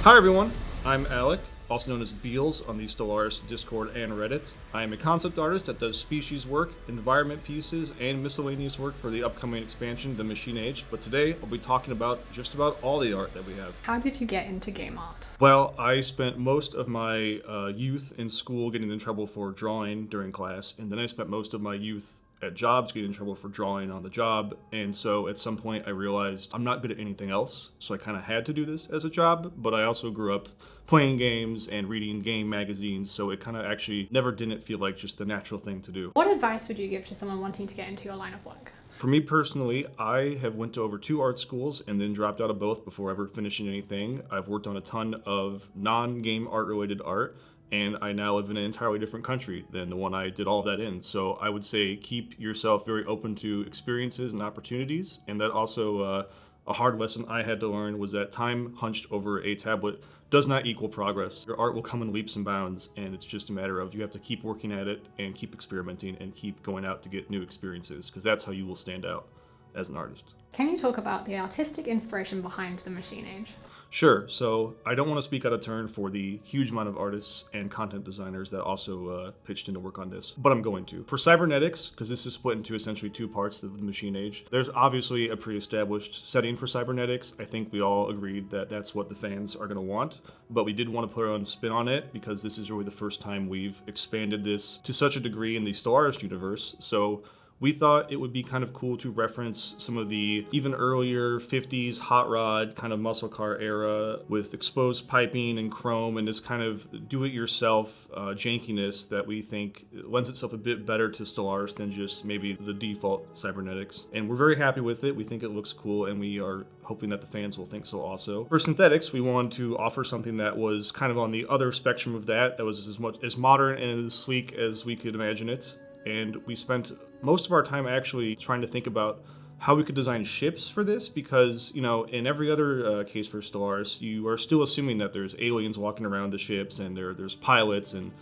Hi everyone, I'm Alec, also known as Beals on the Stellaris Discord and Reddit. I am a concept artist that does species work, environment pieces, and miscellaneous work for the upcoming expansion, The Machine Age, but today I'll be talking about just about all the art that we have. How did you get into game art? Well, I spent most of my youth in school getting in trouble for drawing during class, and then I spent most of my youth at jobs getting in trouble for drawing on the job, and so at some point I realized I'm not good at anything else, so I kind of had to do this as a job. But I also grew up playing games and reading game magazines, so it kind of actually never didn't feel like just the natural thing to do. What advice would you give to someone wanting to get into your line of work? For me personally, I have went to over 2 art schools and then dropped out of both before ever finishing anything. I've worked on a ton of non-game art related art, and I now live in an entirely different country than the one I did all of that in. So I would say keep yourself very open to experiences and opportunities. And that also, a hard lesson I had to learn was that time hunched over a tablet does not equal progress. Your art will come in leaps and bounds, and it's just a matter of you have to keep working at it and keep experimenting and keep going out to get new experiences, because that's how you will stand out as an artist. Can you talk about the artistic inspiration behind The Machine Age? Sure. So I don't want to speak out of turn for the huge amount of artists and content designers that also pitched in to work on this, but I'm going to. For cybernetics, because this is split into essentially 2 parts of the Machine Age, there's obviously a pre-established setting for cybernetics. I think we all agreed that that's what the fans are going to want, but we did want to put our own spin on it because this is really the first time we've expanded this to such a degree in the Stellaris universe. So we thought it would be kind of cool to reference some of the even earlier 50s hot rod kind of muscle car era with exposed piping and chrome and this kind of do-it-yourself jankiness that we think lends itself a bit better to Stellaris than just maybe the default cybernetics. And we're very happy with it. We think it looks cool, and we are hoping that the fans will think so also. For synthetics, we wanted to offer something that was kind of on the other spectrum of that was as modern and as sleek as we could imagine it. And we spent most of our time actually trying to think about how we could design ships for this, because, you know, in every other case for Stellaris, you are still assuming that there's aliens walking around the ships and there's pilots and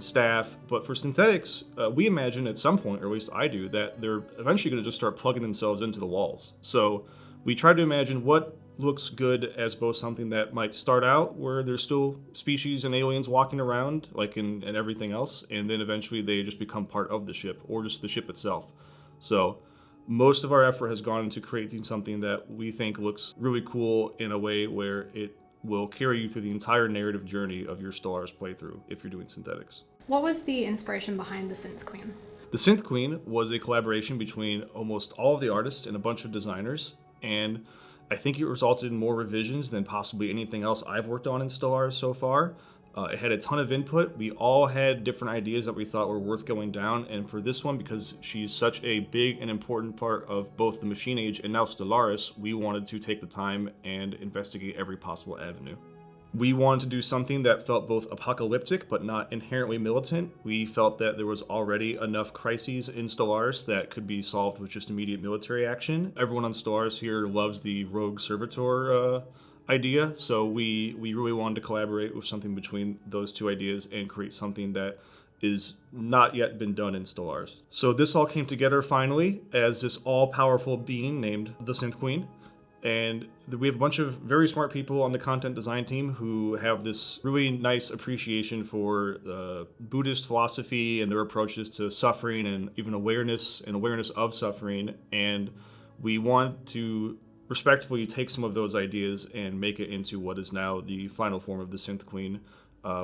staff. But for synthetics, we imagine at some point, or at least I do, that they're eventually going to just start plugging themselves into the walls. So we tried to imagine what looks good as both something that might start out where there's still species and aliens walking around, like in everything else, and then eventually they just become part of the ship, or just the ship itself. So most of our effort has gone into creating something that we think looks really cool in a way where it will carry you through the entire narrative journey of your Stellaris playthrough if you're doing synthetics. What was the inspiration behind the Synth Queen? The Synth Queen was a collaboration between almost all of the artists and a bunch of designers, and I think it resulted in more revisions than possibly anything else I've worked on in Stellaris so far. It had a ton of input. We all had different ideas that we thought were worth going down, and for this one, because she's such a big and important part of both the Machine Age and now Stellaris, we wanted to take the time and investigate every possible avenue. We wanted to do something that felt both apocalyptic but not inherently militant. We felt that there was already enough crises in Stellaris that could be solved with just immediate military action. Everyone on Stellaris here loves the rogue servitor idea, so we really wanted to collaborate with something between those 2 ideas and create something that is not yet been done in Stellaris. So this all came together finally as this all-powerful being named the Synth Queen. And we have a bunch of very smart people on the content design team who have this really nice appreciation for Buddhist philosophy and their approaches to suffering and even awareness of suffering. And we want to respectfully take some of those ideas and make it into what is now the final form of the Synth Queen.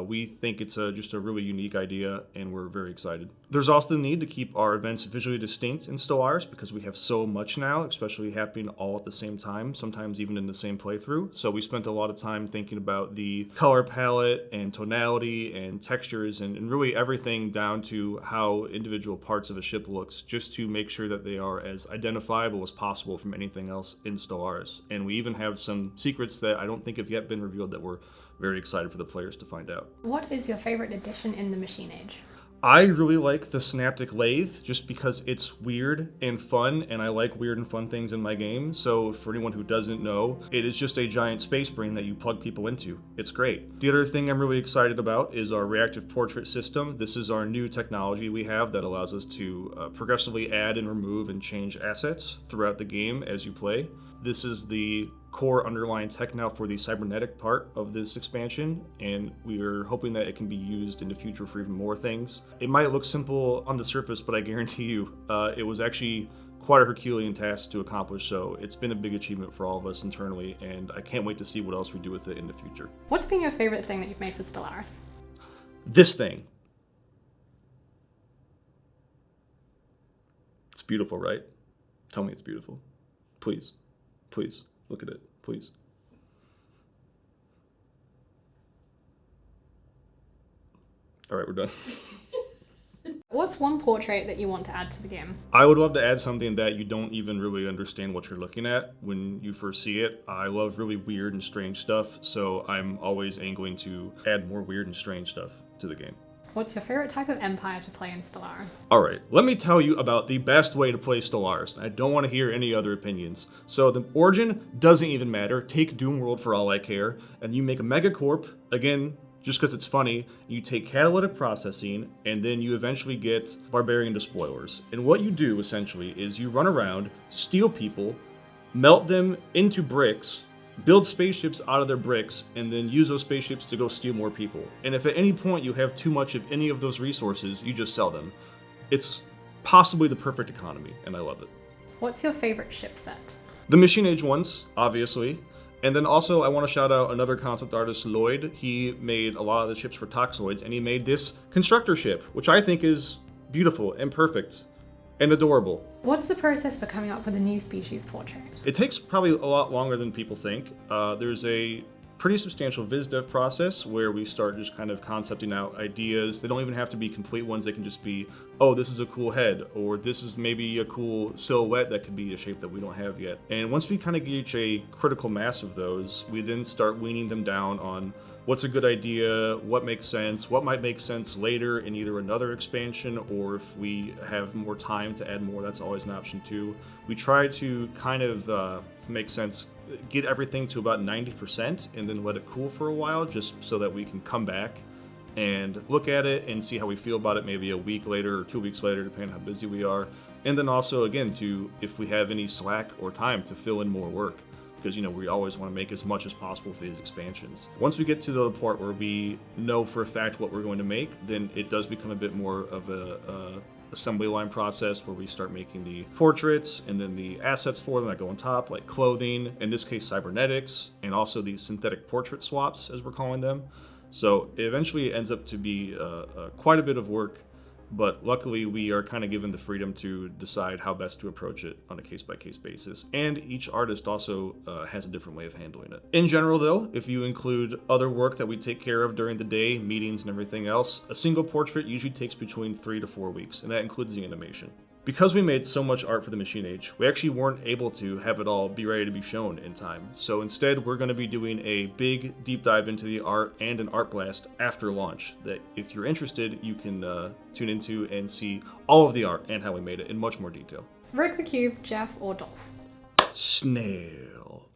We think it's just a really unique idea, and we're very excited. There's also the need to keep our events visually distinct in Stellaris because we have so much now, especially happening all at the same time, sometimes even in the same playthrough. So we spent a lot of time thinking about the color palette and tonality and textures and really everything down to how individual parts of a ship looks, just to make sure that they are as identifiable as possible from anything else in Stellaris. And we even have some secrets that I don't think have yet been revealed that we're very excited for the players to find out. What is your favorite addition in the Machine Age? I really like the synaptic lathe just because it's weird and fun, and I like weird and fun things in my game. So for anyone who doesn't know, it is just a giant space brain that you plug people into. It's great. The other thing I'm really excited about is our reactive portrait system. This is our new technology we have that allows us to progressively add and remove and change assets throughout the game as you play. This is the core underlying tech now for the cybernetic part of this expansion, and we are hoping that it can be used in the future for even more things. It might look simple on the surface, but I guarantee you it was actually quite a Herculean task to accomplish, so it's been a big achievement for all of us internally, and I can't wait to see what else we do with it in the future. What's been your favorite thing that you've made for Stellaris? This thing. It's beautiful, right? Tell me it's beautiful. Please. Please. Look at it. Please. All right, we're done. What's one portrait that you want to add to the game? I would love to add something that you don't even really understand what you're looking at when you first see it. I love really weird and strange stuff, so I'm always angling to add more weird and strange stuff to the game. What's your favorite type of empire to play in Stellaris? All right, let me tell you about the best way to play Stellaris. I don't want to hear any other opinions. So the origin doesn't even matter. Take Doomworld for all I care, and you make a megacorp, again, just because it's funny. You take catalytic processing, and then you eventually get barbarian despoilers. And what you do, essentially, is you run around, steal people, melt them into bricks, build spaceships out of their bricks, and then use those spaceships to go steal more people. And if at any point you have too much of any of those resources, you just sell them. It's possibly the perfect economy, and I love it. What's your favorite ship set? The Machine Age ones, obviously. And then also I want to shout out another concept artist, Lloyd. He made a lot of the ships for Toxoids, and he made this constructor ship, which I think is beautiful and perfect and adorable. What's the process for coming up with a new species portrait? It takes probably a lot longer than people think. There's a pretty substantial viz dev process where we start just kind of concepting out ideas. They don't even have to be complete ones. They can just be, oh, this is a cool head, or this is maybe a cool silhouette that could be a shape that we don't have yet. And once we kind of gauge a critical mass of those, we then start weaning them down on what's a good idea, what makes sense, what might make sense later in either another expansion, or if we have more time to add more, that's always an option too. We try to kind of make sense, get everything to about 90% and then let it cool for a while, just so that we can come back and look at it and see how we feel about it maybe a week later or 2 weeks later, depending on how busy we are. And then also, again, to if we have any slack or time to fill in more work, because we always want to make as much as possible for these expansions. Once we get to the part where we know for a fact what we're going to make, then it does become a bit more of a assembly line process where we start making the portraits and then the assets for them that go on top, like clothing, in this case cybernetics, and also these synthetic portrait swaps, as we're calling them. So it eventually ends up to be quite a bit of work, but luckily we are kind of given the freedom to decide how best to approach it on a case-by-case basis. And each artist also has a different way of handling it. In general though, if you include other work that we take care of during the day, meetings and everything else, a single portrait usually takes between 3 to 4 weeks, and that includes the animation. Because we made so much art for the Machine Age, we actually weren't able to have it all be ready to be shown in time. So instead, we're going to be doing a big deep dive into the art and an art blast after launch that if you're interested, you can tune into and see all of the art and how we made it in much more detail. Rick the Cube, Jeff, or Dolph? Snail.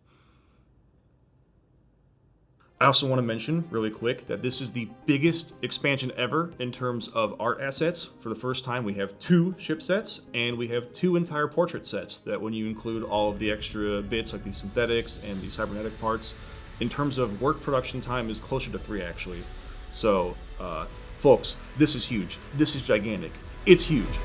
I also want to mention really quick that this is the biggest expansion ever in terms of art assets. For the first time, we have 2 ship sets and we have 2 entire portrait sets that when you include all of the extra bits like the synthetics and the cybernetic parts, in terms of work production time is closer to 3 actually. So folks, this is huge. This is gigantic. It's huge.